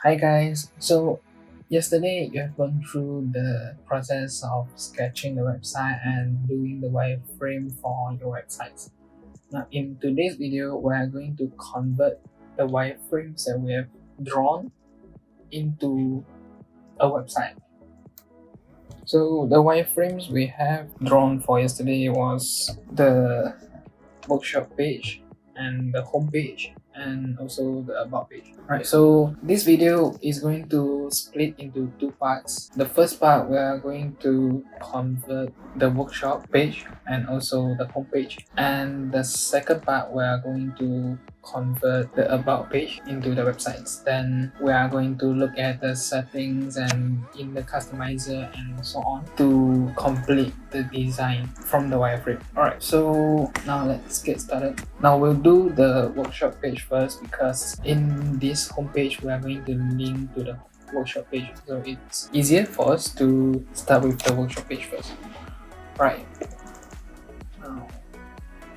Hi guys, so yesterday you have gone through the process of sketching the website and doing the wireframe for your websites. Now in today's video we are going to convert the wireframes that we have drawn into a website. So the wireframes we have drawn for yesterday was the workshop page and the home page and also the about page. Alright, so this video is going to split into two parts. The first part we are going to convert the workshop page and also the home page, and the second part we are going to convert the about page into the websites. Then we are going to look at the settings and in the customizer and so on to complete the design from the wireframe. Alright, so now let's get started. Now we'll do the workshop page first because in this homepage we are going to link to the workshop page, so it's easier for us to start with the workshop page first. Right, now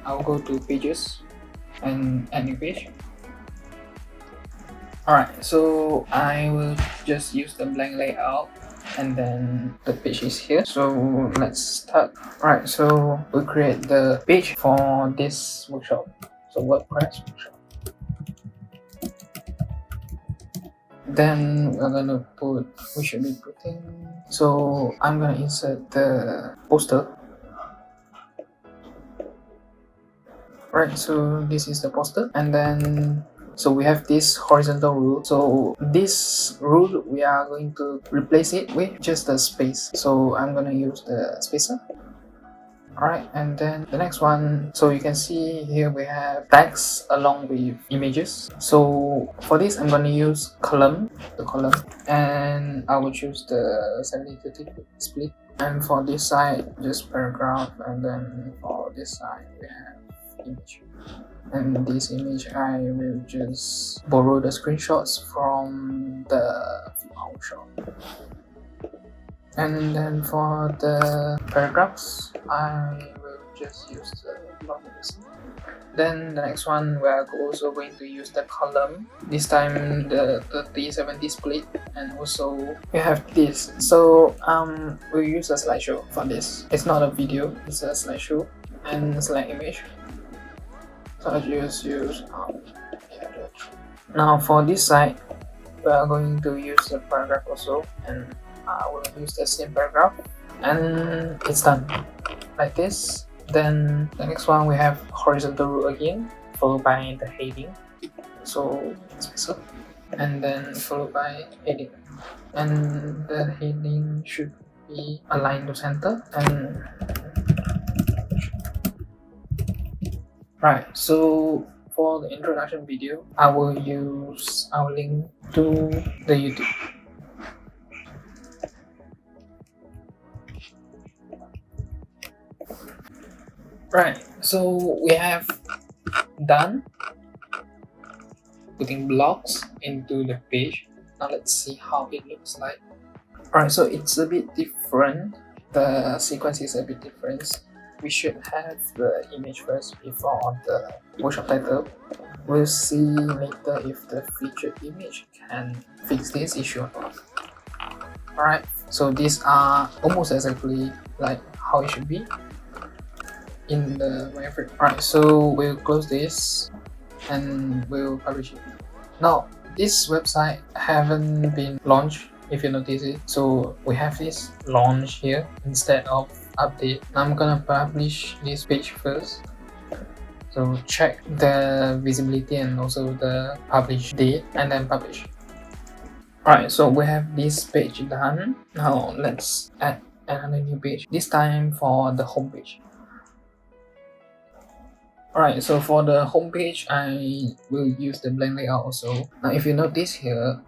I'll go to pages and add new page. Alright, so I will just use the blank layout and then the page is here. So let's start. Alright, so we'll create the page for this workshop. So WordPress workshop. Then we're gonna put, we should be putting, so I'm gonna insert the poster. Right, so this is the poster, and then so we have this horizontal rule. So this rule we are going to replace it with just a space, so I'm gonna use the spacer. Alright, and then the next one, so you can see here we have tags along with images. So for this I'm gonna use the column, and I will choose the 70-30 split. And for this side, just paragraph, and then for this side we have image. And this image I will just borrow the screenshots from the workshop. And then for the paragraphs, I will just use the long list. Then the next one, we are also going to use the column. This time the 30-70 split, and also we have this. So we'll use a slideshow for this. It's not a video, it's a slideshow and select image. So I just use now for this side, we are going to use the paragraph also, and I will use the same paragraph, and it's done like this. Then the next one we have horizontal rule again, followed by the heading, so and then followed by heading, and the heading should be aligned to center. And right, so for the introduction video I will use our link to the YouTube. Right, so we have done putting blocks into the page. Now let's see how it looks like. Alright, so it's a bit different. The sequence is a bit different. We should have the image first before the workshop title. We'll see later if the featured image can fix this issue or not. Alright, so these are almost exactly like how it should be in the wireframe. Alright, so we'll close this and we'll publish it. Now this website haven't been launched, if you notice it, so we have this launch here instead of update. I'm gonna publish this page first, so check the visibility and also the publish date and then publish. Alright, so we have this page done. Now let's add another new page, this time for the home page. Alright, so for the home page, I will use the blank layout also. Now if you notice here,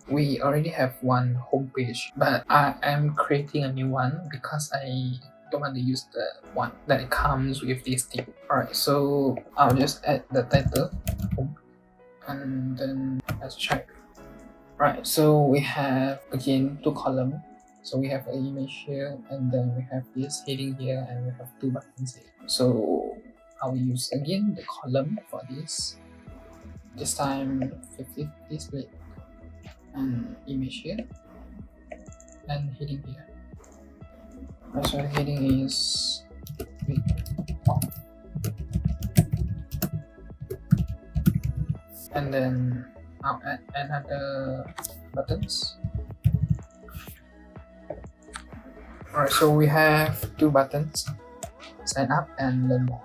we already have one home page, but I am creating a new one because I don't want to use the one that comes with this theme. Alright, so I'll just add the title, and then let's check. Right, so we have again two columns. So we have an image here, and then we have this heading here, and we have two buttons here. So I will use again the column for this time 50-50 split. and image here and heading here. So the heading is week off, and then I'll add another buttons. Alright, so we have two buttons, sign up and learn more.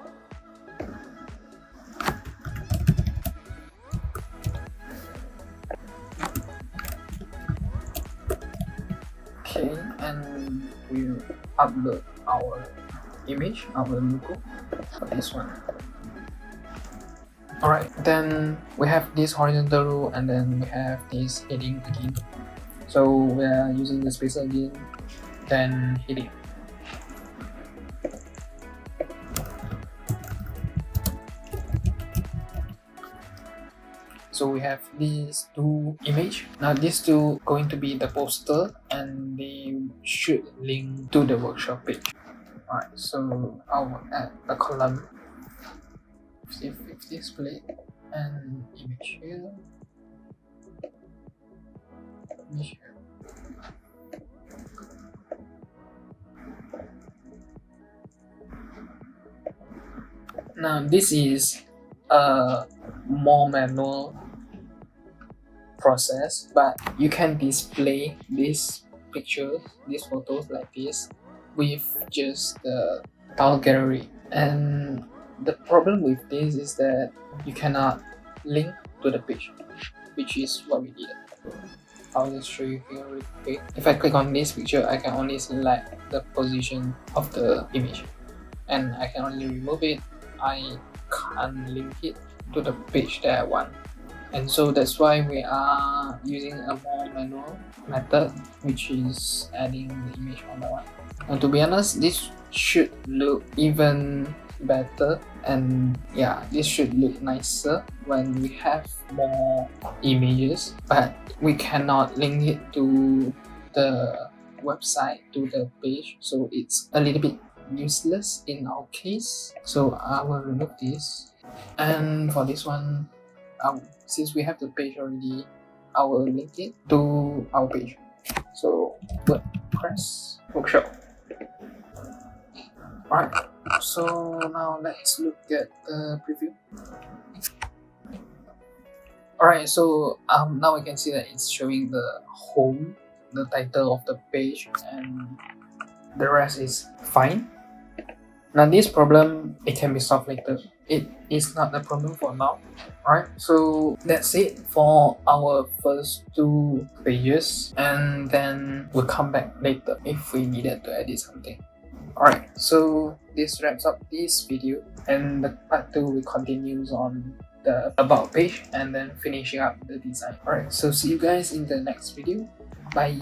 Okay, and we'll upload our image, our logo for this one. Alright, then we have this horizontal row and then we have this heading again. So we are using the spacer again, then heading. So we have these two images. Now these two going to be the poster and they should link to the workshop page. Alright, so I'll add a column if display and image here. Image here. Now this is a more manual process, but you can display these pictures, these photos like this with just the tile gallery. And the problem with this is that you cannot link to the page, which is what we did. I'll just show you here really quick. If I click on this picture, I can only select the position of the image and I can only remove it. I can't link it to the page that I want. And so that's why we are using a more manual method, which is adding the image on the one. And to be honest, this should look even better, and yeah, this should look nicer when we have more images, but we cannot link it to the website, to the page, so it's a little bit useless in our case. So I will remove this, and for this one, since we have the page already, I will link it to our page. So WordPress workshop. Alright, so now let's look at the preview. Alright, so now we can see that it's showing the home, the title of the page, and the rest is fine. Now this problem, it can be solved later. It is not a problem for now. Alright, so that's it for our first two pages, and then we'll come back later if we needed to edit something. Alright, so this wraps up this video, and the part 2 will continues on the about page and then finishing up the design. Alright, so see you guys in the next video. Bye!